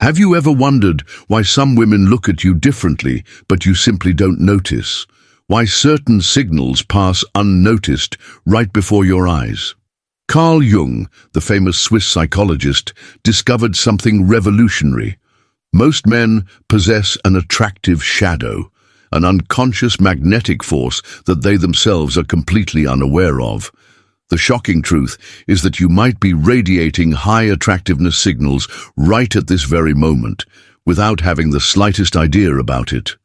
Have you ever wondered why some women look at you differently, but you simply don't notice? Why certain signals pass unnoticed right before your eyes? Carl Jung, the famous Swiss psychologist, discovered something revolutionary. Most men possess an attractive shadow, an unconscious magnetic force that they themselves are completely unaware of. The shocking truth is that you might be radiating high attractiveness signals right at this very moment, without having the slightest idea about it.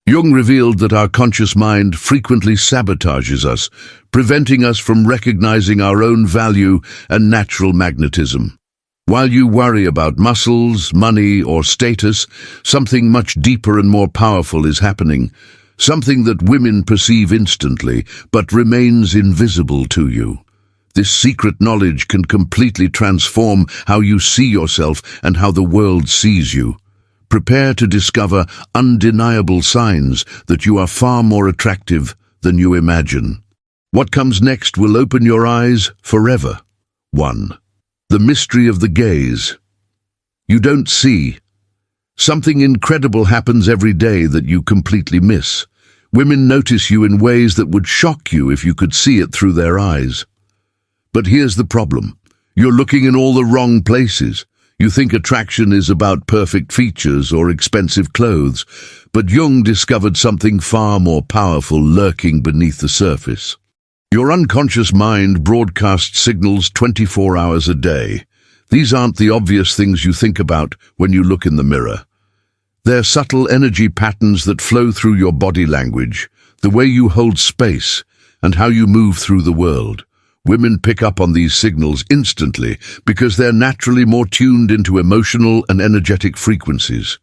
Jung revealed that our conscious mind frequently sabotages us, preventing us from recognizing our own value and natural magnetism. While you worry about muscles, money, or status, something much deeper and more powerful is happening, something that women perceive instantly, but remains invisible to you. This secret knowledge can completely transform how you see yourself and how the world sees you. Prepare to discover undeniable signs that you are far more attractive than you imagine. What comes next will open your eyes forever. 1. The mystery of the gaze. You don't see. Something incredible happens every day that you completely miss. Women notice you in ways that would shock you if you could see it through their eyes. But here's the problem. You're looking in all the wrong places. You think attraction is about perfect features or expensive clothes, but Jung discovered something far more powerful lurking beneath the surface. Your unconscious mind broadcasts signals 24 hours a day. These aren't the obvious things you think about when you look in the mirror. They're subtle energy patterns that flow through your body language, the way you hold space, and how you move through the world. Women pick up on these signals instantly because they're naturally more tuned into emotional and energetic frequencies.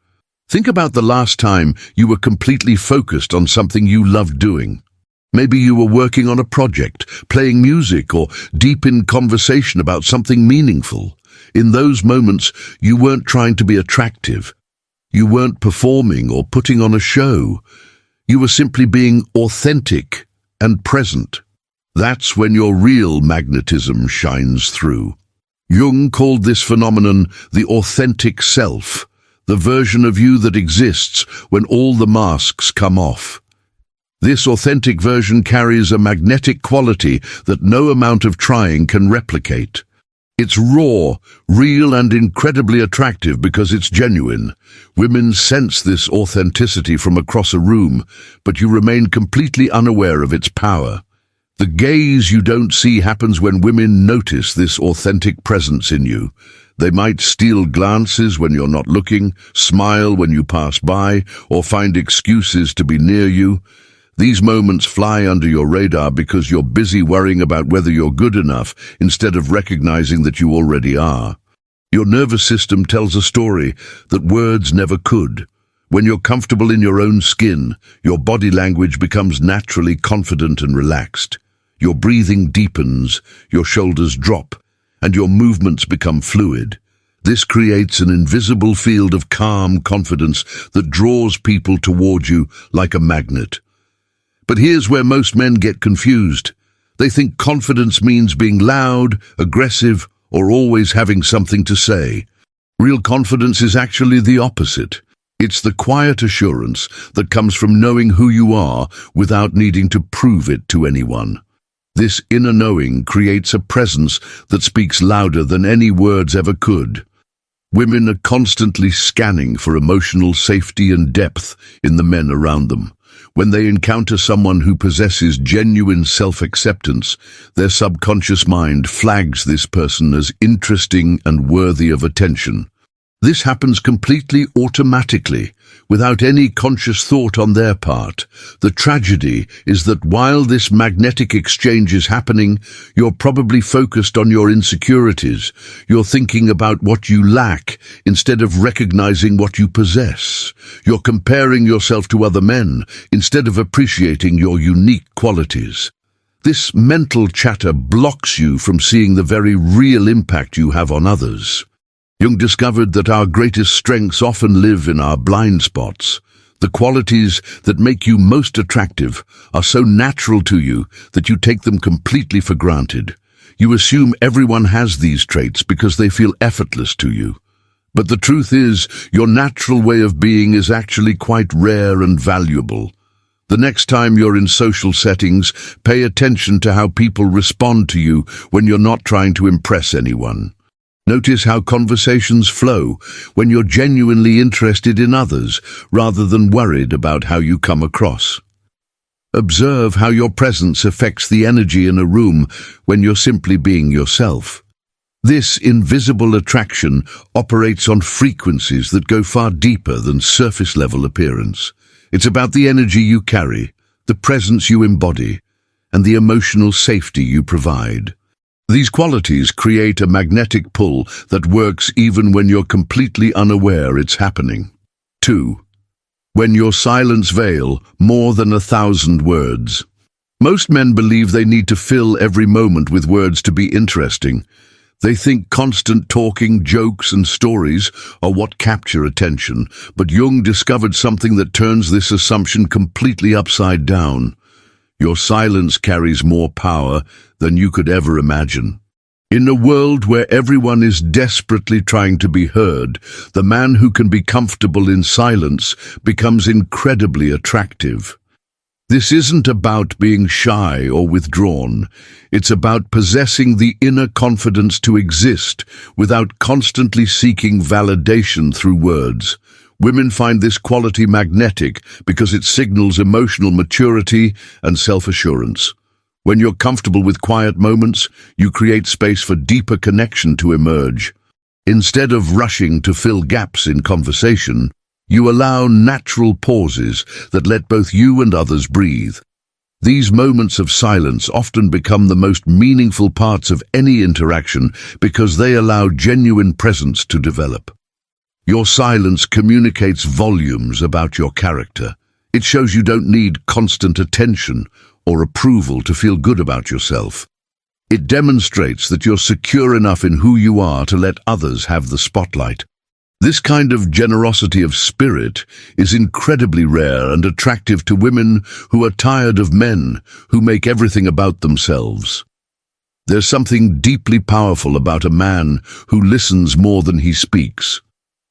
Think about the last time you were completely focused on something you loved doing. Maybe you were working on a project, playing music, or deep in conversation about something meaningful. In those moments, you weren't trying to be attractive. You weren't performing or putting on a show. You were simply being authentic and present. That's when your real magnetism shines through. Jung called this phenomenon the authentic self, the version of you that exists when all the masks come off. This authentic version carries a magnetic quality that no amount of trying can replicate. It's raw, real, and incredibly attractive because it's genuine. Women sense this authenticity from across a room, but you remain completely unaware of its power. The gaze you don't see happens when women notice this authentic presence in you. They might steal glances when you're not looking, smile when you pass by, or find excuses to be near you. These moments fly under your radar because you're busy worrying about whether you're good enough instead of recognizing that you already are. Your nervous system tells a story that words never could. When you're comfortable in your own skin, your body language becomes naturally confident and relaxed. Your breathing deepens, your shoulders drop, and your movements become fluid. This creates an invisible field of calm confidence that draws people toward you like a magnet. But here's where most men get confused. They think confidence means being loud, aggressive, or always having something to say. Real confidence is actually the opposite. It's the quiet assurance that comes from knowing who you are without needing to prove it to anyone. This inner knowing creates a presence that speaks louder than any words ever could. Women are constantly scanning for emotional safety and depth in the men around them. When they encounter someone who possesses genuine self-acceptance, their subconscious mind flags this person as interesting and worthy of attention. This happens completely automatically, without any conscious thought on their part. The tragedy is that while this magnetic exchange is happening, you're probably focused on your insecurities. You're thinking about what you lack instead of recognizing what you possess. You're comparing yourself to other men instead of appreciating your unique qualities. This mental chatter blocks you from seeing the very real impact you have on others. Jung discovered that our greatest strengths often live in our blind spots. The qualities that make you most attractive are so natural to you that you take them completely for granted. You assume everyone has these traits because they feel effortless to you. But the truth is, your natural way of being is actually quite rare and valuable. The next time you're in social settings, pay attention to how people respond to you when you're not trying to impress anyone. Notice how conversations flow when you're genuinely interested in others rather than worried about how you come across. Observe how your presence affects the energy in a room when you're simply being yourself. This invisible attraction operates on frequencies that go far deeper than surface-level appearance. It's about the energy you carry, the presence you embody, and the emotional safety you provide. These qualities create a magnetic pull that works even when you're completely unaware it's happening. 2. When your silence veil more than 1,000 words. Most men believe they need to fill every moment with words to be interesting. They think constant talking, jokes, and stories are what capture attention, but Jung discovered something that turns this assumption completely upside down. Your silence carries more power than you could ever imagine. In a world where everyone is desperately trying to be heard, the man who can be comfortable in silence becomes incredibly attractive. This isn't about being shy or withdrawn. It's about possessing the inner confidence to exist without constantly seeking validation through words. Women find this quality magnetic because it signals emotional maturity and self-assurance. When you're comfortable with quiet moments, you create space for deeper connection to emerge. Instead of rushing to fill gaps in conversation, you allow natural pauses that let both you and others breathe. These moments of silence often become the most meaningful parts of any interaction because they allow genuine presence to develop. Your silence communicates volumes about your character. It shows you don't need constant attention or approval to feel good about yourself. It demonstrates that you're secure enough in who you are to let others have the spotlight. This kind of generosity of spirit is incredibly rare and attractive to women who are tired of men who make everything about themselves. There's something deeply powerful about a man who listens more than he speaks.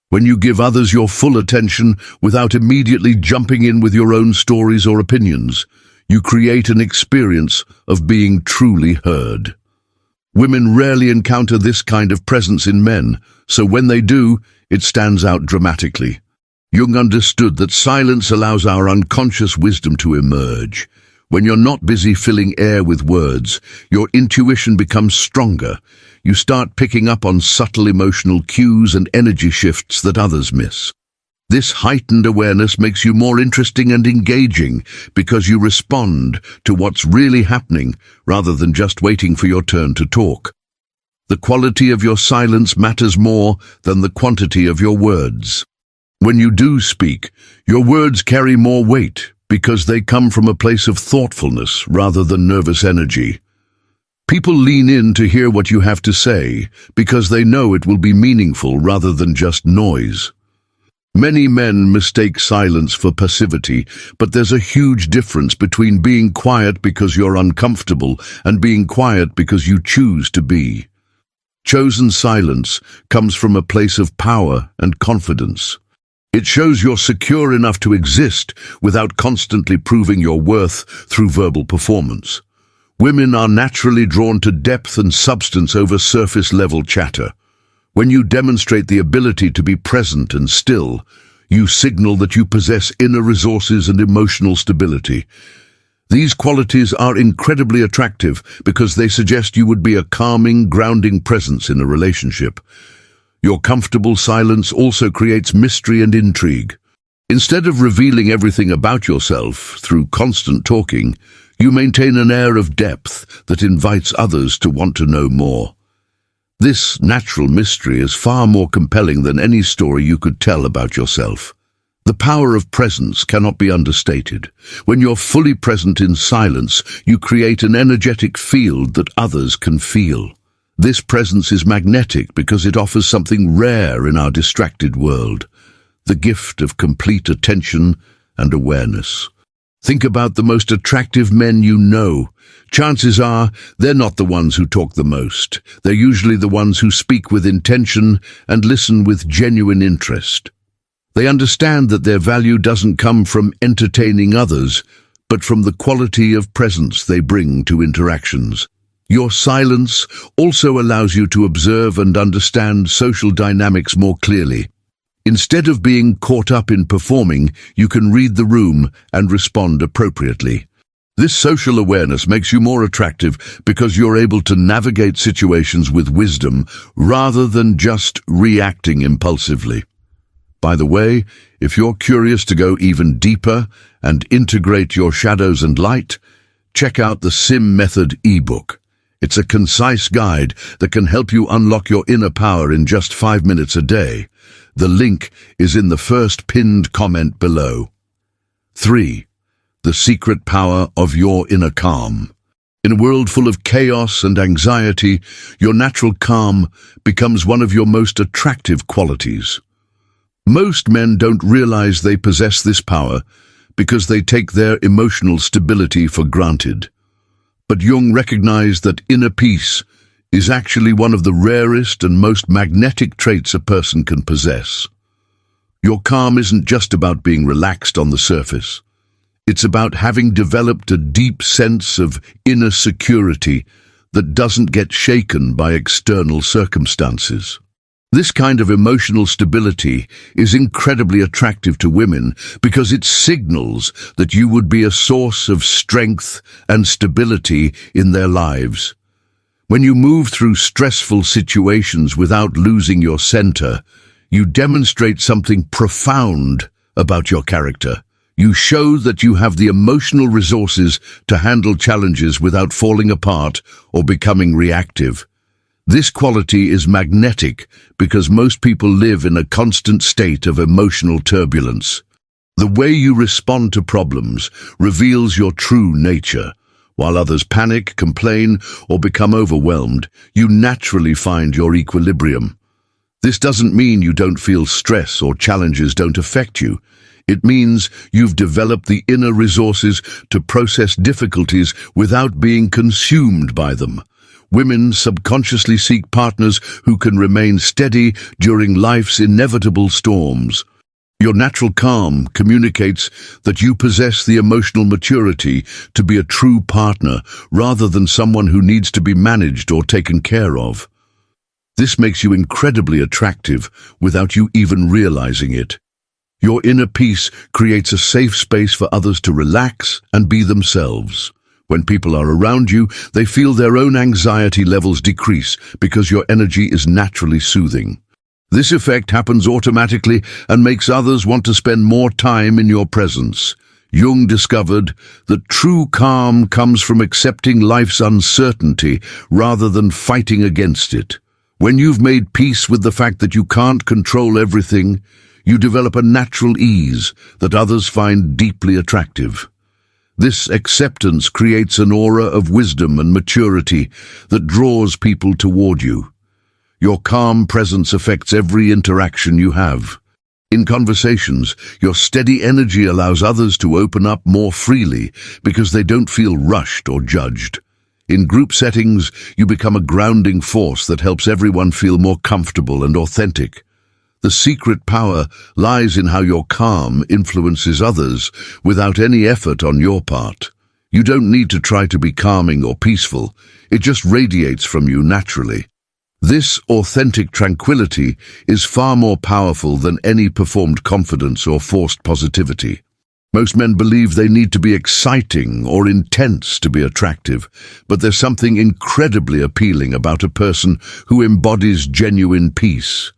When you give others your full attention without immediately jumping in with your own stories or opinions, you create an experience of being truly heard. Women rarely encounter this kind of presence in men, so when they do, it stands out dramatically. Jung understood that silence allows our unconscious wisdom to emerge. When you're not busy filling air with words, your intuition becomes stronger. You start picking up on subtle emotional cues and energy shifts that others miss. This heightened awareness makes you more interesting and engaging because you respond to what's really happening rather than just waiting for your turn to talk. The quality of your silence matters more than the quantity of your words. When you do speak, your words carry more weight because they come from a place of thoughtfulness rather than nervous energy. People lean in to hear what you have to say because they know it will be meaningful rather than just noise. Many men mistake silence for passivity, but there's a huge difference between being quiet because you're uncomfortable and being quiet because you choose to be. Chosen silence comes from a place of power and confidence. It shows you're secure enough to exist without constantly proving your worth through verbal performance. Women are naturally drawn to depth and substance over surface-level chatter. When you demonstrate the ability to be present and still, you signal that you possess inner resources and emotional stability. These qualities are incredibly attractive because they suggest you would be a calming, grounding presence in a relationship. Your comfortable silence also creates mystery and intrigue. Instead of revealing everything about yourself through constant talking, you maintain an air of depth that invites others to want to know more. This natural mystery is far more compelling than any story you could tell about yourself. The power of presence cannot be understated. When you're fully present in silence, you create an energetic field that others can feel. This presence is magnetic because it offers something rare in our distracted world, the gift of complete attention and awareness. Think about the most attractive men you know. Chances are they're not the ones who talk the most. They're usually the ones who speak with intention and listen with genuine interest. They understand that their value doesn't come from entertaining others, but from the quality of presence they bring to interactions. Your silence also allows you to observe and understand social dynamics more clearly. Instead of being caught up in performing, you can read the room and respond appropriately. This social awareness makes you more attractive because you're able to navigate situations with wisdom rather than just reacting impulsively. By the way, if you're curious to go even deeper and integrate your shadows and light, check out the SIM Method ebook. It's a concise guide that can help you unlock your inner power in just 5 minutes a day. The link is in the first pinned comment below. 3. The secret power of your inner calm. In a world full of chaos and anxiety, your natural calm becomes one of your most attractive qualities. Most men don't realize they possess this power because they take their emotional stability for granted. But Jung recognized that inner peace is actually one of the rarest and most magnetic traits a person can possess. Your calm isn't just about being relaxed on the surface. It's about having developed a deep sense of inner security that doesn't get shaken by external circumstances. This kind of emotional stability is incredibly attractive to women because it signals that you would be a source of strength and stability in their lives. When you move through stressful situations without losing your center, you demonstrate something profound about your character. You show that you have the emotional resources to handle challenges without falling apart or becoming reactive. This quality is magnetic because most people live in a constant state of emotional turbulence. The way you respond to problems reveals your true nature. While others panic, complain, or become overwhelmed, you naturally find your equilibrium. This doesn't mean you don't feel stress or challenges don't affect you. It means you've developed the inner resources to process difficulties without being consumed by them. Women subconsciously seek partners who can remain steady during life's inevitable storms. Your natural calm communicates that you possess the emotional maturity to be a true partner rather than someone who needs to be managed or taken care of. This makes you incredibly attractive without you even realizing it. Your inner peace creates a safe space for others to relax and be themselves. When people are around you, they feel their own anxiety levels decrease because your energy is naturally soothing. This effect happens automatically and makes others want to spend more time in your presence. Jung discovered that true calm comes from accepting life's uncertainty rather than fighting against it. When you've made peace with the fact that you can't control everything, you develop a natural ease that others find deeply attractive. This acceptance creates an aura of wisdom and maturity that draws people toward you. Your calm presence affects every interaction you have. In conversations, your steady energy allows others to open up more freely because they don't feel rushed or judged. In group settings, you become a grounding force that helps everyone feel more comfortable and authentic. The secret power lies in how your calm influences others without any effort on your part. You don't need to try to be calming or peaceful. It just radiates from you naturally. This authentic tranquility is far more powerful than any performed confidence or forced positivity. Most men believe they need to be exciting or intense to be attractive, but there's something incredibly appealing about a person who embodies genuine peace.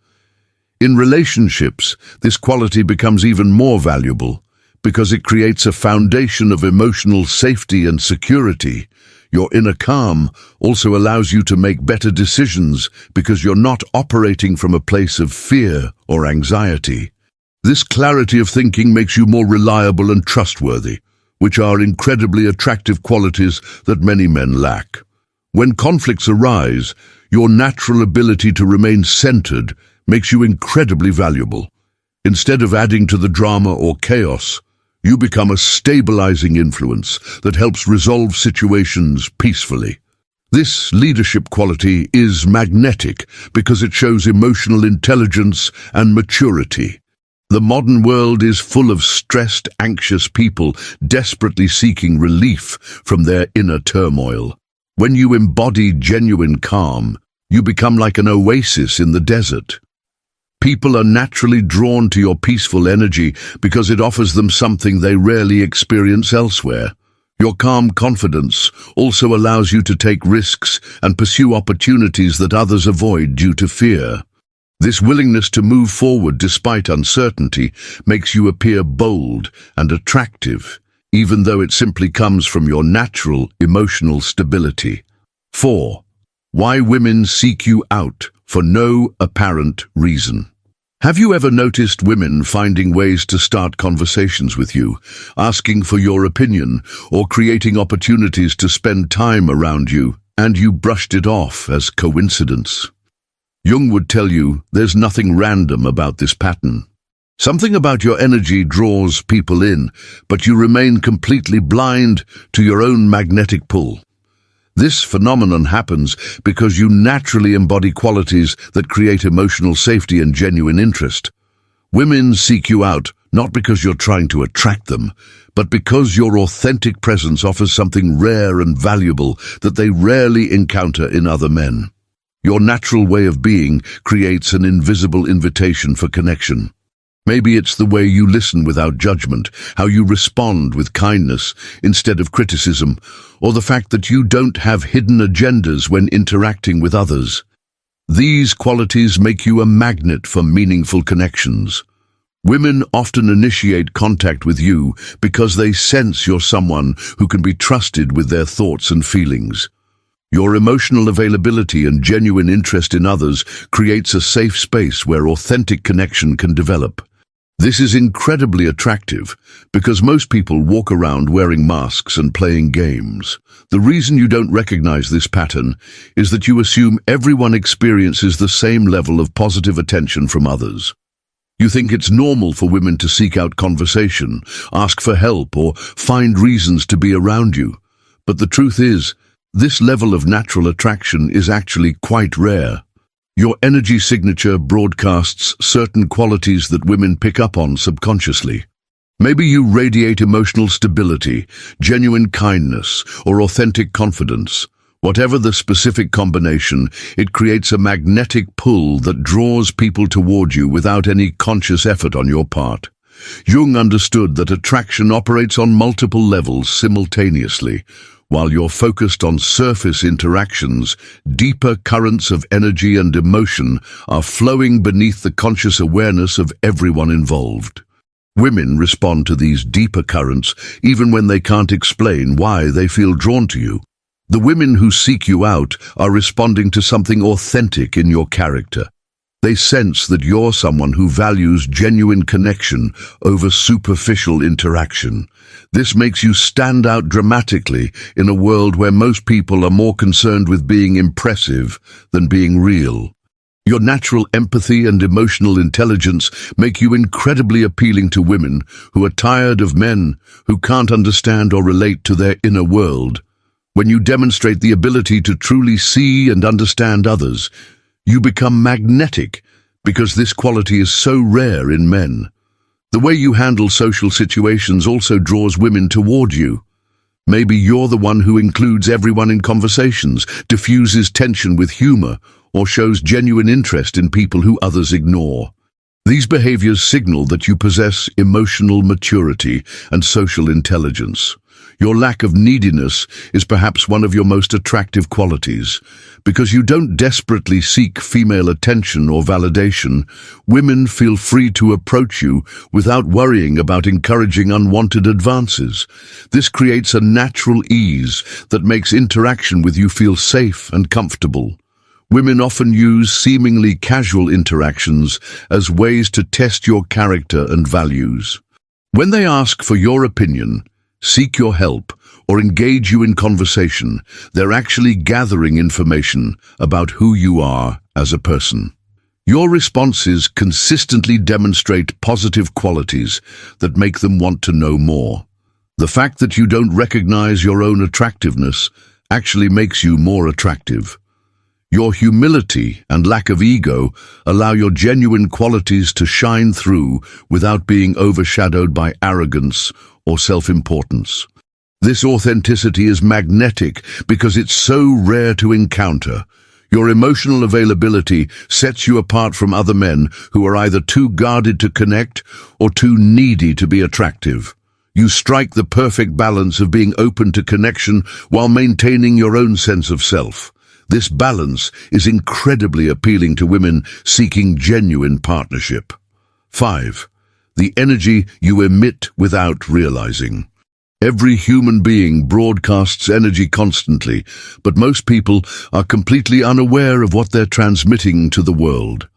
In relationships, this quality becomes even more valuable because it creates a foundation of emotional safety and security. Your inner calm also allows you to make better decisions because you're not operating from a place of fear or anxiety. This clarity of thinking makes you more reliable and trustworthy, which are incredibly attractive qualities that many men lack. When conflicts arise, your natural ability to remain centered makes you incredibly valuable. Instead of adding to the drama or chaos, You become a stabilizing influence that helps resolve situations peacefully. This leadership quality is magnetic because it shows emotional intelligence and maturity. The modern world is full of stressed, anxious people desperately seeking relief from their inner turmoil. When you embody genuine calm, you become like an oasis in the desert. People are naturally drawn to your peaceful energy because it offers them something they rarely experience elsewhere. Your calm confidence also allows you to take risks and pursue opportunities that others avoid due to fear. This willingness to move forward despite uncertainty makes you appear bold and attractive, even though it simply comes from your natural emotional stability. 4. Why women seek you out for no apparent reason. Have you ever noticed women finding ways to start conversations with you, asking for your opinion, or creating opportunities to spend time around you, and you brushed it off as coincidence? Jung would tell you there's nothing random about this pattern. Something about your energy draws people in, but you remain completely blind to your own magnetic pull. This phenomenon happens because you naturally embody qualities that create emotional safety and genuine interest. Women seek you out not because you're trying to attract them, but because your authentic presence offers something rare and valuable that they rarely encounter in other men. Your natural way of being creates an invisible invitation for connection. Maybe it's the way you listen without judgment, how you respond with kindness instead of criticism, or the fact that you don't have hidden agendas when interacting with others. These qualities make you a magnet for meaningful connections. Women often initiate contact with you because they sense you're someone who can be trusted with their thoughts and feelings. Your emotional availability and genuine interest in others creates a safe space where authentic connection can develop. This is incredibly attractive because most people walk around wearing masks and playing games. The reason you don't recognize this pattern is that you assume everyone experiences the same level of positive attention from others. You think it's normal for women to seek out conversation, ask for help, or find reasons to be around you. But the truth is, this level of natural attraction is actually quite rare. Your energy signature broadcasts certain qualities that women pick up on subconsciously. Maybe you radiate emotional stability, genuine kindness, or authentic confidence. Whatever the specific combination, it creates a magnetic pull that draws people toward you without any conscious effort on your part. Jung understood that attraction operates on multiple levels simultaneously. While you're focused on surface interactions, deeper currents of energy and emotion are flowing beneath the conscious awareness of everyone involved. Women respond to these deeper currents even when they can't explain why they feel drawn to you. The women who seek you out are responding to something authentic in your character. They sense that you're someone who values genuine connection over superficial interaction. This makes you stand out dramatically in a world where most people are more concerned with being impressive than being real. Your natural empathy and emotional intelligence make you incredibly appealing to women who are tired of men who can't understand or relate to their inner world. When you demonstrate the ability to truly see and understand others, you become magnetic because this quality is so rare in men. The way you handle social situations also draws women toward you. Maybe you're the one who includes everyone in conversations, diffuses tension with humor, or shows genuine interest in people who others ignore. These behaviors signal that you possess emotional maturity and social intelligence. Your lack of neediness is perhaps one of your most attractive qualities. Because you don't desperately seek female attention or validation, women feel free to approach you without worrying about encouraging unwanted advances. This creates a natural ease that makes interaction with you feel safe and comfortable. Women often use seemingly casual interactions as ways to test your character and values. When they ask for your opinion, seek your help, or engage you in conversation, they're actually gathering information about who you are as a person. Your responses consistently demonstrate positive qualities that make them want to know more. The fact that you don't recognize your own attractiveness actually makes you more attractive. Your humility and lack of ego allow your genuine qualities to shine through without being overshadowed by arrogance or self-importance. This authenticity is magnetic because it's so rare to encounter. Your emotional availability sets you apart from other men who are either too guarded to connect or too needy to be attractive. You strike the perfect balance of being open to connection while maintaining your own sense of self. This balance is incredibly appealing to women seeking genuine partnership. 5. The energy you emit without realizing. Every human being broadcasts energy constantly, but most people are completely unaware of what they're transmitting to the world.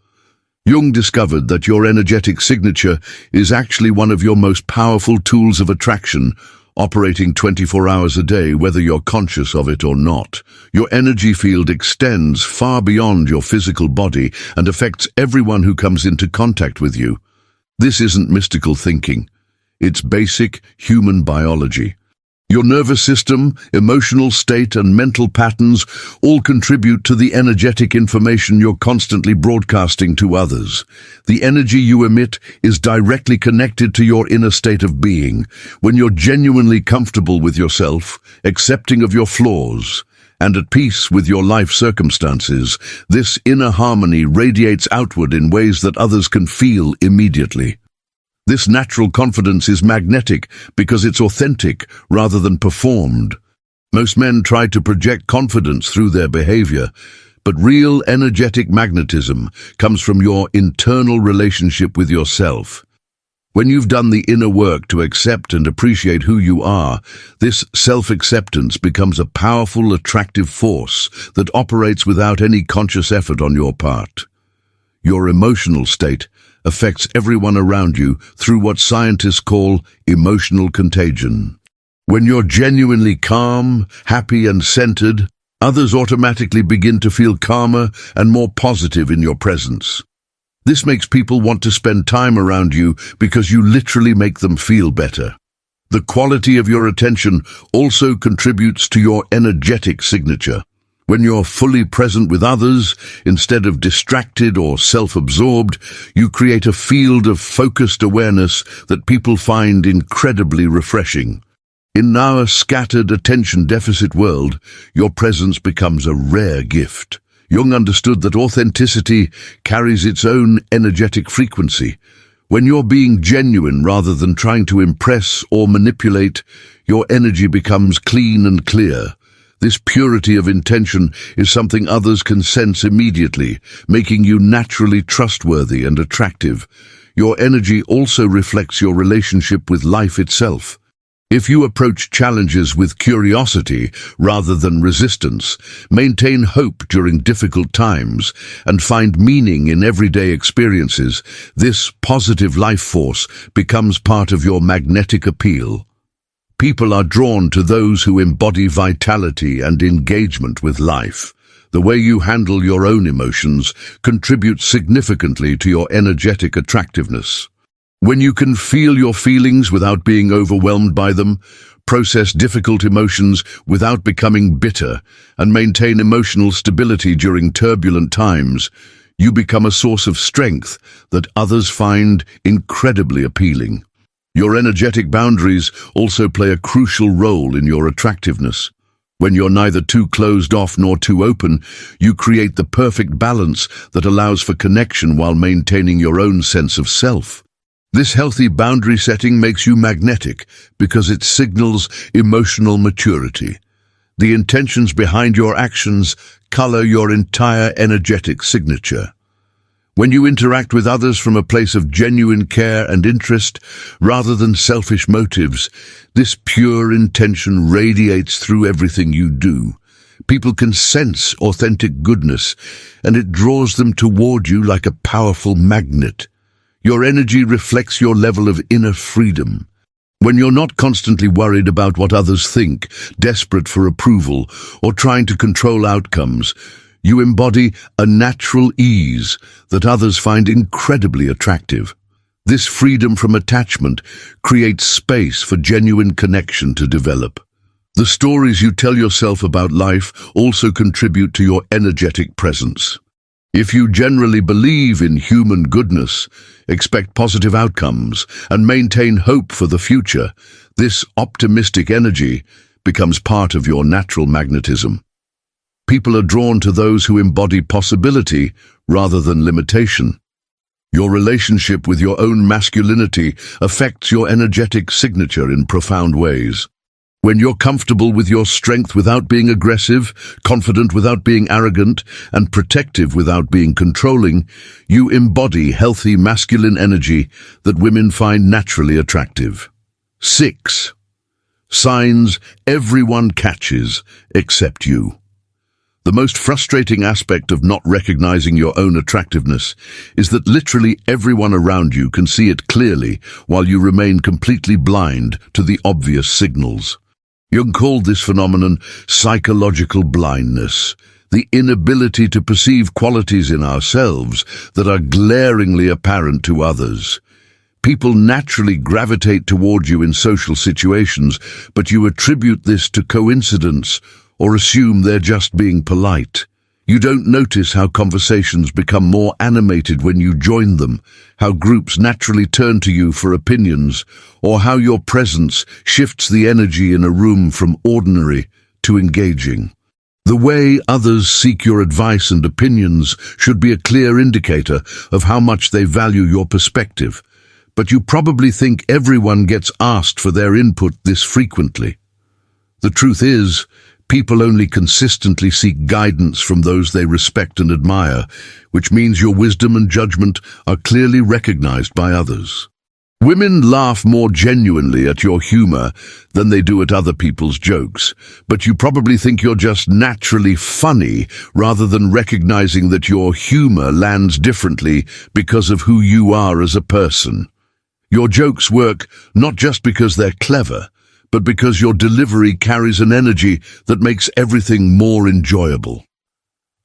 Jung discovered that your energetic signature is actually one of your most powerful tools of attraction, operating 24 hours a day, whether you're conscious of it or not. Your energy field extends far beyond your physical body and affects everyone who comes into contact with you. This isn't mystical thinking. It's basic human biology. Your nervous system, emotional state, and mental patterns all contribute to the energetic information you're constantly broadcasting to others. The energy you emit is directly connected to your inner state of being. When you're genuinely comfortable with yourself, accepting of your flaws, and at peace with your life circumstances, this inner harmony radiates outward in ways that others can feel immediately. This natural confidence is magnetic because it's authentic rather than performed. Most men try to project confidence through their behavior, but real energetic magnetism comes from your internal relationship with yourself. When you've done the inner work to accept and appreciate who you are, this self-acceptance becomes a powerful, attractive force that operates without any conscious effort on your part. Your emotional state affects everyone around you through what scientists call emotional contagion. When you're genuinely calm, happy, and centered, others automatically begin to feel calmer and more positive in your presence. This makes people want to spend time around you because you literally make them feel better. The quality of your attention also contributes to your energetic signature. When you're fully present with others, instead of distracted or self-absorbed, you create a field of focused awareness that people find incredibly refreshing. In our scattered attention deficit world, your presence becomes a rare gift. Jung understood that authenticity carries its own energetic frequency. When you're being genuine rather than trying to impress or manipulate, your energy becomes clean and clear. This purity of intention is something others can sense immediately, making you naturally trustworthy and attractive. Your energy also reflects your relationship with life itself. If you approach challenges with curiosity rather than resistance, maintain hope during difficult times, and find meaning in everyday experiences, this positive life force becomes part of your magnetic appeal. People are drawn to those who embody vitality and engagement with life. The way you handle your own emotions contributes significantly to your energetic attractiveness. When you can feel your feelings without being overwhelmed by them, process difficult emotions without becoming bitter, and maintain emotional stability during turbulent times, you become a source of strength that others find incredibly appealing. Your energetic boundaries also play a crucial role in your attractiveness. When you're neither too closed off nor too open, you create the perfect balance that allows for connection while maintaining your own sense of self. This healthy boundary setting makes you magnetic because it signals emotional maturity. The intentions behind your actions color your entire energetic signature. When you interact with others from a place of genuine care and interest, rather than selfish motives, this pure intention radiates through everything you do. People can sense authentic goodness, and it draws them toward you like a powerful magnet. Your energy reflects your level of inner freedom. When you're not constantly worried about what others think, desperate for approval, or trying to control outcomes, You embody a natural ease that others find incredibly attractive. This freedom from attachment creates space for genuine connection to develop. The stories you tell yourself about life also contribute to your energetic presence. If you generally believe in human goodness, expect positive outcomes, and maintain hope for the future, this optimistic energy becomes part of your natural magnetism. People are drawn to those who embody possibility rather than limitation. Your relationship with your own masculinity affects your energetic signature in profound ways. When you're comfortable with your strength without being aggressive, confident without being arrogant, and protective without being controlling, you embody healthy masculine energy that women find naturally attractive. 6. Signs everyone catches except you. The most frustrating aspect of not recognizing your own attractiveness is that literally everyone around you can see it clearly while you remain completely blind to the obvious signals. Jung called this phenomenon psychological blindness, the inability to perceive qualities in ourselves that are glaringly apparent to others. People naturally gravitate toward you in social situations, but you attribute this to coincidence or assume they're just being polite. You don't notice how conversations become more animated when you join them, how groups naturally turn to you for opinions, or how your presence shifts the energy in a room from ordinary to engaging. The way others seek your advice and opinions should be a clear indicator of how much they value your perspective, but you probably think everyone gets asked for their input this frequently. The truth is, people only consistently seek guidance from those they respect and admire, which means your wisdom and judgment are clearly recognized by others. Women laugh more genuinely at your humor than they do at other people's jokes, but you probably think you're just naturally funny rather than recognizing that your humor lands differently because of who you are as a person. Your jokes work not just because they're clever, but because your delivery carries an energy that makes everything more enjoyable.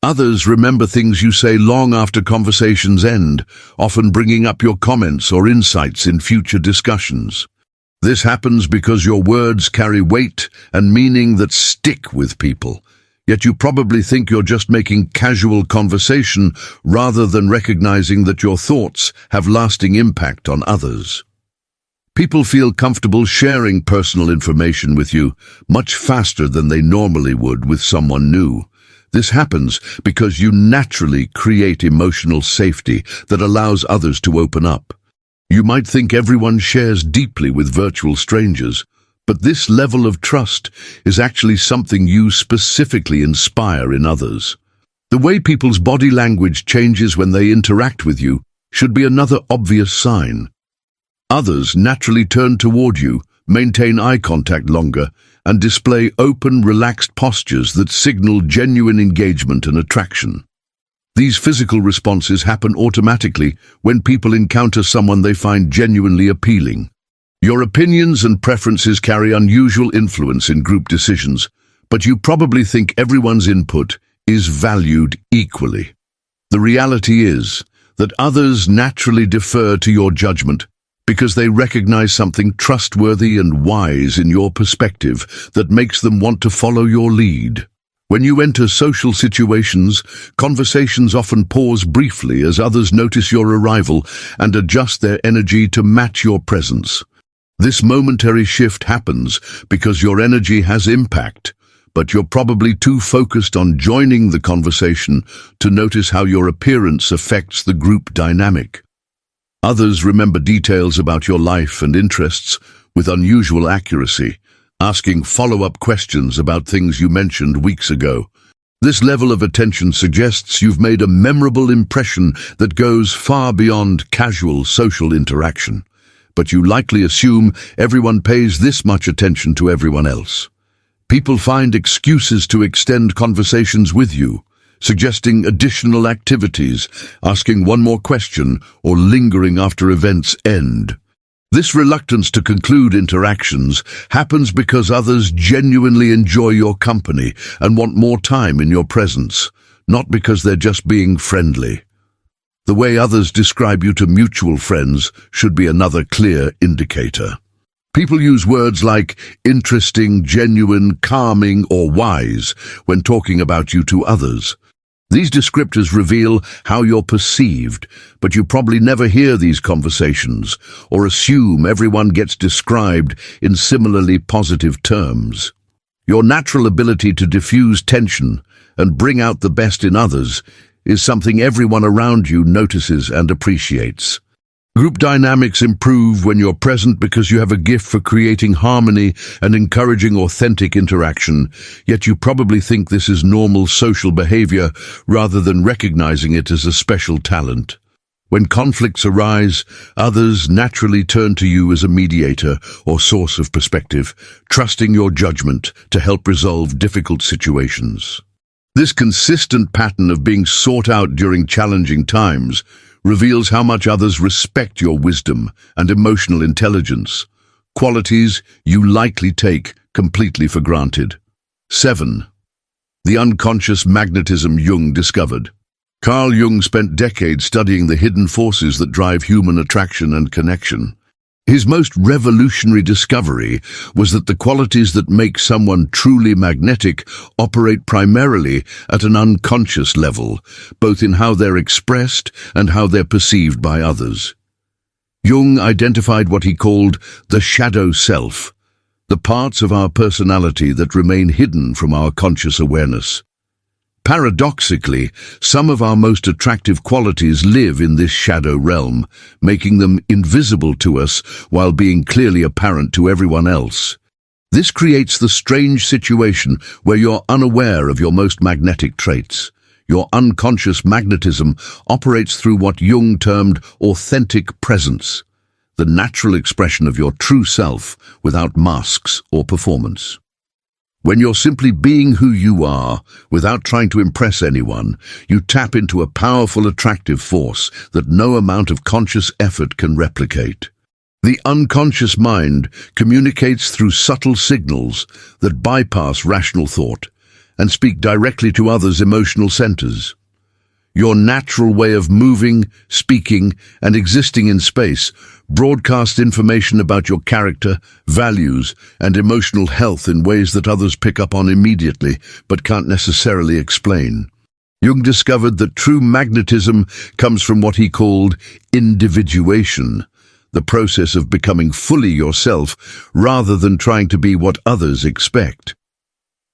Others remember things you say long after conversations end, often bringing up your comments or insights in future discussions. This happens because your words carry weight and meaning that stick with people, yet you probably think you're just making casual conversation rather than recognizing that your thoughts have lasting impact on others. People feel comfortable sharing personal information with you much faster than they normally would with someone new. This happens because you naturally create emotional safety that allows others to open up. You might think everyone shares deeply with virtual strangers, but this level of trust is actually something you specifically inspire in others. The way people's body language changes when they interact with you should be another obvious sign. Others naturally turn toward you, maintain eye contact longer, and display open, relaxed postures that signal genuine engagement and attraction. These physical responses happen automatically when people encounter someone they find genuinely appealing. Your opinions and preferences carry unusual influence in group decisions, but you probably think everyone's input is valued equally. The reality is that others naturally defer to your judgment because they recognize something trustworthy and wise in your perspective that makes them want to follow your lead. When you enter social situations, conversations often pause briefly as others notice your arrival and adjust their energy to match your presence. This momentary shift happens because your energy has impact, but you're probably too focused on joining the conversation to notice how your appearance affects the group dynamic. Others remember details about your life and interests with unusual accuracy, asking follow-up questions about things you mentioned weeks ago. This level of attention suggests you've made a memorable impression that goes far beyond casual social interaction, but you likely assume everyone pays this much attention to everyone else. People find excuses to extend conversations with you, suggesting additional activities, asking one more question, or lingering after events end. This reluctance to conclude interactions happens because others genuinely enjoy your company and want more time in your presence, not because they're just being friendly. The way others describe you to mutual friends should be another clear indicator. People use words like interesting, genuine, calming, or wise when talking about you to others. These descriptors reveal how you're perceived, but you probably never hear these conversations or assume everyone gets described in similarly positive terms. Your natural ability to diffuse tension and bring out the best in others is something everyone around you notices and appreciates. Group dynamics improve when you're present because you have a gift for creating harmony and encouraging authentic interaction, yet you probably think this is normal social behavior rather than recognizing it as a special talent. When conflicts arise, others naturally turn to you as a mediator or source of perspective, trusting your judgment to help resolve difficult situations. This consistent pattern of being sought out during challenging times reveals how much others respect your wisdom and emotional intelligence, qualities you likely take completely for granted. 7. The unconscious magnetism Jung discovered. Carl Jung spent decades studying the hidden forces that drive human attraction and connection. His most revolutionary discovery was that the qualities that make someone truly magnetic operate primarily at an unconscious level, both in how they're expressed and how they're perceived by others. Jung identified what he called the shadow self, the parts of our personality that remain hidden from our conscious awareness. Paradoxically, some of our most attractive qualities live in this shadow realm, making them invisible to us while being clearly apparent to everyone else. This creates the strange situation where you're unaware of your most magnetic traits. Your unconscious magnetism operates through what Jung termed authentic presence, the natural expression of your true self without masks or performance. When you're simply being who you are, without trying to impress anyone, you tap into a powerful attractive force that no amount of conscious effort can replicate. The unconscious mind communicates through subtle signals that bypass rational thought and speak directly to others' emotional centers. Your natural way of moving, speaking, and existing in space broadcasts information about your character, values, and emotional health in ways that others pick up on immediately but can't necessarily explain. Jung discovered that true magnetism comes from what he called individuation, the process of becoming fully yourself rather than trying to be what others expect.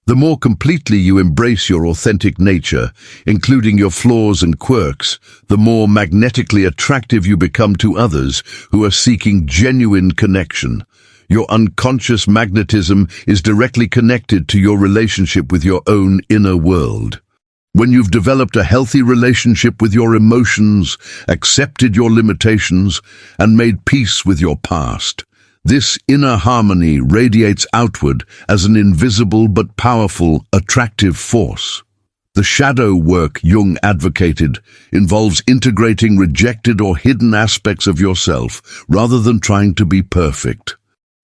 The more completely you embrace your authentic nature, including your flaws and quirks, the more magnetically attractive you become to others who are seeking genuine connection. Your unconscious magnetism is directly connected to your relationship with your own inner world. When you've developed a healthy relationship with your emotions, accepted your limitations, and made peace with your past, this inner harmony radiates outward as an invisible but powerful, attractive force. The shadow work Jung advocated involves integrating rejected or hidden aspects of yourself rather than trying to be perfect.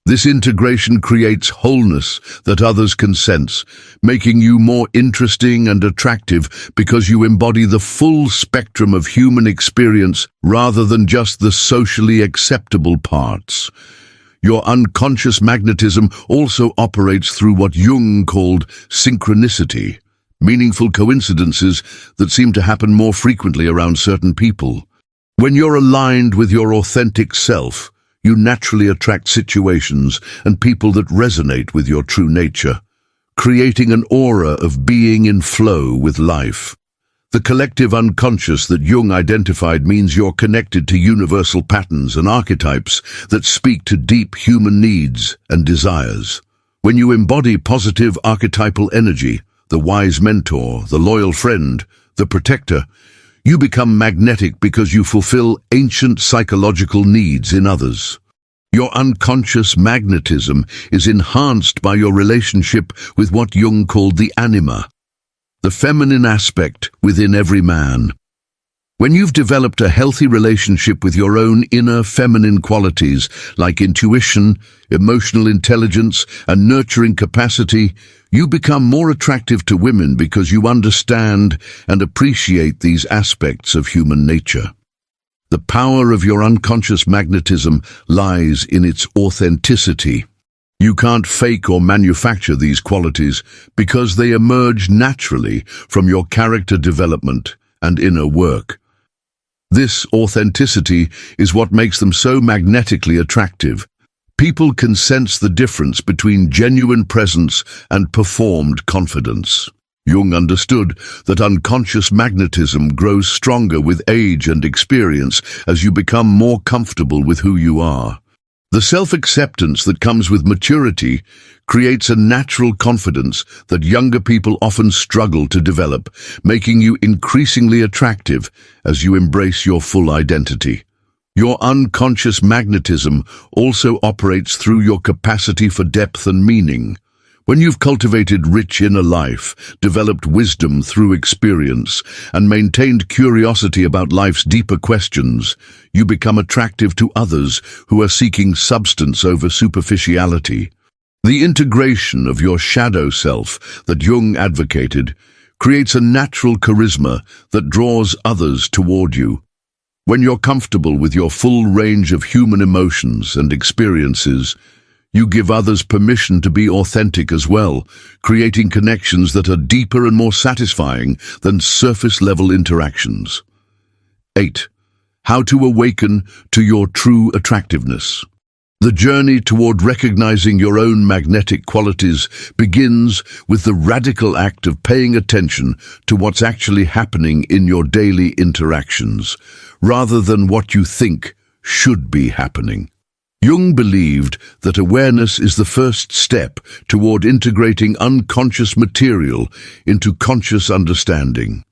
This integration creates wholeness that others can sense, making you more interesting and attractive because you embody the full spectrum of human experience rather than just the socially acceptable parts. Your unconscious magnetism also operates through what Jung called synchronicity, meaningful coincidences that seem to happen more frequently around certain people. When you're aligned with your authentic self, you naturally attract situations and people that resonate with your true nature, creating an aura of being in flow with life. The collective unconscious that Jung identified means you're connected to universal patterns and archetypes that speak to deep human needs and desires. When you embody positive archetypal energy, the wise mentor, the loyal friend, the protector, you become magnetic because you fulfill ancient psychological needs in others. Your unconscious magnetism is enhanced by your relationship with what Jung called the anima, the feminine aspect within every man. When you've developed a healthy relationship with your own inner feminine qualities like intuition, emotional intelligence, and nurturing capacity, you become more attractive to women because you understand and appreciate these aspects of human nature. The power of your unconscious magnetism lies in its authenticity. You can't fake or manufacture these qualities because they emerge naturally from your character development and inner work. This authenticity is what makes them so magnetically attractive. People can sense the difference between genuine presence and performed confidence. Jung understood that unconscious magnetism grows stronger with age and experience as you become more comfortable with who you are. The self-acceptance that comes with maturity creates a natural confidence that younger people often struggle to develop, making you increasingly attractive as you embrace your full identity. Your unconscious magnetism also operates through your capacity for depth and meaning. When you've cultivated rich inner life, developed wisdom through experience, and maintained curiosity about life's deeper questions, you become attractive to others who are seeking substance over superficiality. The integration of your shadow self that Jung advocated creates a natural charisma that draws others toward you. When you're comfortable with your full range of human emotions and experiences, you give others permission to be authentic as well, creating connections that are deeper and more satisfying than surface-level interactions. 8. How to awaken to your true attractiveness. The journey toward recognizing your own magnetic qualities begins with the radical act of paying attention to what's actually happening in your daily interactions, rather than what you think should be happening. Jung believed that awareness is the first step toward integrating unconscious material into conscious understanding.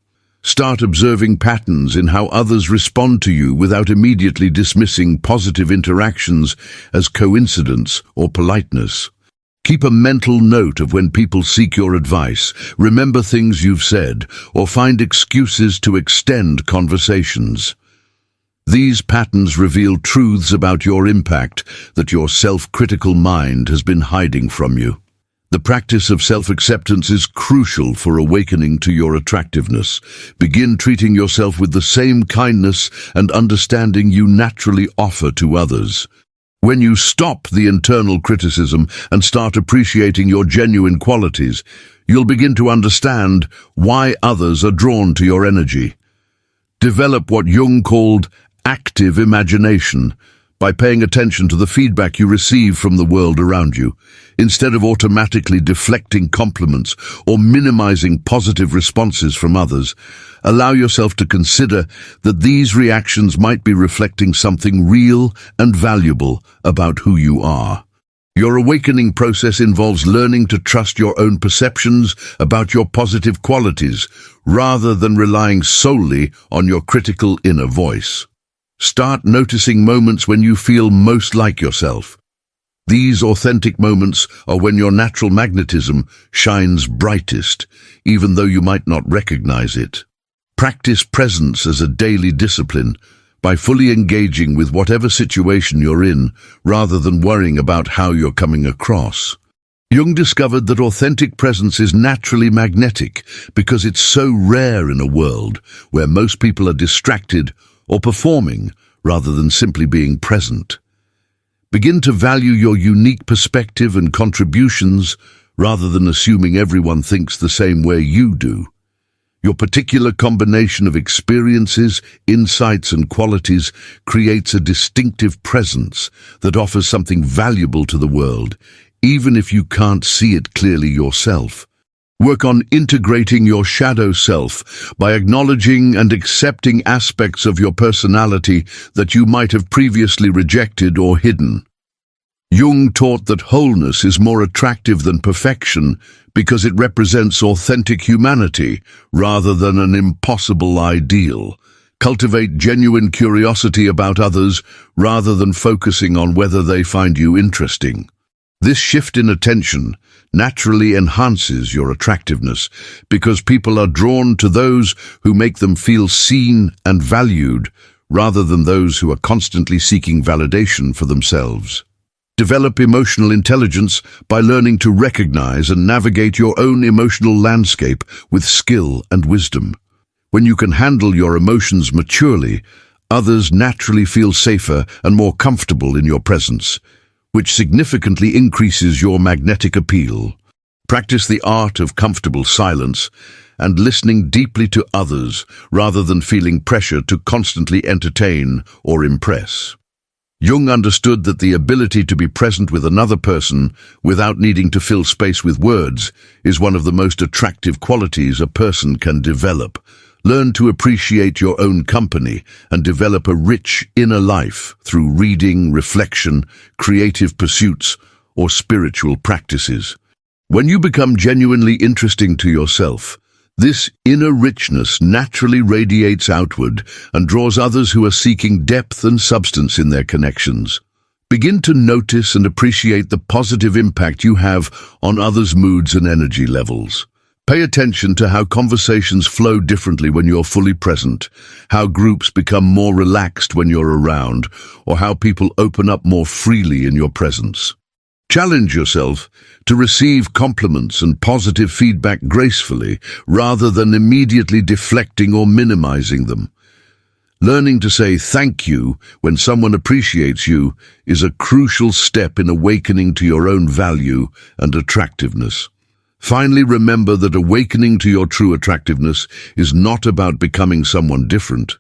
Start observing patterns in how others respond to you without immediately dismissing positive interactions as coincidence or politeness. Keep a mental note of when people seek your advice, remember things you've said, or find excuses to extend conversations. These patterns reveal truths about your impact that your self-critical mind has been hiding from you. The practice of self-acceptance is crucial for awakening to your attractiveness. Begin treating yourself with the same kindness and understanding you naturally offer to others. When you stop the internal criticism and start appreciating your genuine qualities, you'll begin to understand why others are drawn to your energy. Develop what Jung called active imagination by paying attention to the feedback you receive from the world around you. Instead of automatically deflecting compliments or minimizing positive responses from others, allow yourself to consider that these reactions might be reflecting something real and valuable about who you are. Your awakening process involves learning to trust your own perceptions about your positive qualities, rather than relying solely on your critical inner voice. Start noticing moments when you feel most like yourself. These authentic moments are when your natural magnetism shines brightest, even though you might not recognize it. Practice presence as a daily discipline by fully engaging with whatever situation you're in, rather than worrying about how you're coming across. Jung discovered that authentic presence is naturally magnetic because it's so rare in a world where most people are distracted or performing rather than simply being present. Begin to value your unique perspective and contributions rather than assuming everyone thinks the same way you do. Your particular combination of experiences, insights, and qualities creates a distinctive presence that offers something valuable to the world, even if you can't see it clearly yourself. Work on integrating your shadow self by acknowledging and accepting aspects of your personality that you might have previously rejected or hidden. Jung taught that wholeness is more attractive than perfection because it represents authentic humanity rather than an impossible ideal. Cultivate genuine curiosity about others rather than focusing on whether they find you interesting. This shift in attention naturally enhances your attractiveness because people are drawn to those who make them feel seen and valued rather than those who are constantly seeking validation for themselves. Develop emotional intelligence by learning to recognize and navigate your own emotional landscape with skill and wisdom. When you can handle your emotions maturely, others naturally feel safer and more comfortable in your presence, which significantly increases your magnetic appeal. Practice the art of comfortable silence and listening deeply to others rather than feeling pressure to constantly entertain or impress. Jung understood that the ability to be present with another person without needing to fill space with words is one of the most attractive qualities a person can develop. Learn to appreciate your own company and develop a rich inner life through reading, reflection, creative pursuits, or spiritual practices. When you become genuinely interesting to yourself, this inner richness naturally radiates outward and draws others who are seeking depth and substance in their connections. Begin to notice and appreciate the positive impact you have on others' moods and energy levels. Pay attention to how conversations flow differently when you're fully present, how groups become more relaxed when you're around, or how people open up more freely in your presence. Challenge yourself to receive compliments and positive feedback gracefully rather than immediately deflecting or minimizing them. Learning to say thank you when someone appreciates you is a crucial step in awakening to your own value and attractiveness. Finally, remember that awakening to your true attractiveness is not about becoming someone different.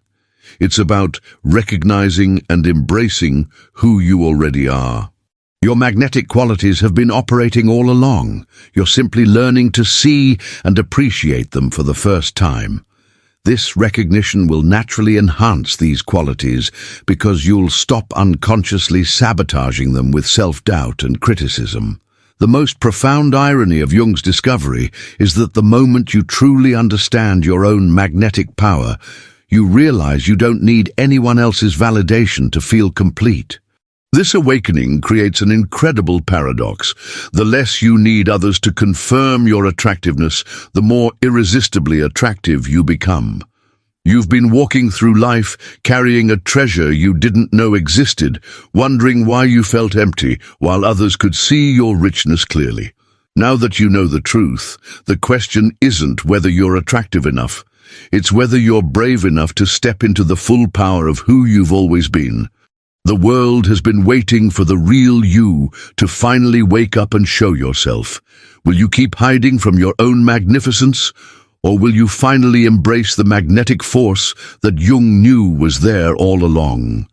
It's about recognizing and embracing who you already are. Your magnetic qualities have been operating all along. You're simply learning to see and appreciate them for the first time. This recognition will naturally enhance these qualities because you'll stop unconsciously sabotaging them with self-doubt and criticism. The most profound irony of Jung's discovery is that the moment you truly understand your own magnetic power, you realize you don't need anyone else's validation to feel complete. This awakening creates an incredible paradox. The less you need others to confirm your attractiveness, the more irresistibly attractive you become. You've been walking through life carrying a treasure you didn't know existed, wondering why you felt empty while others could see your richness clearly. Now that you know the truth, the question isn't whether you're attractive enough. It's whether you're brave enough to step into the full power of who you've always been. The world has been waiting for the real you to finally wake up and show yourself. Will you keep hiding from your own magnificence, or will you finally embrace the magnetic force that Jung knew was there all along?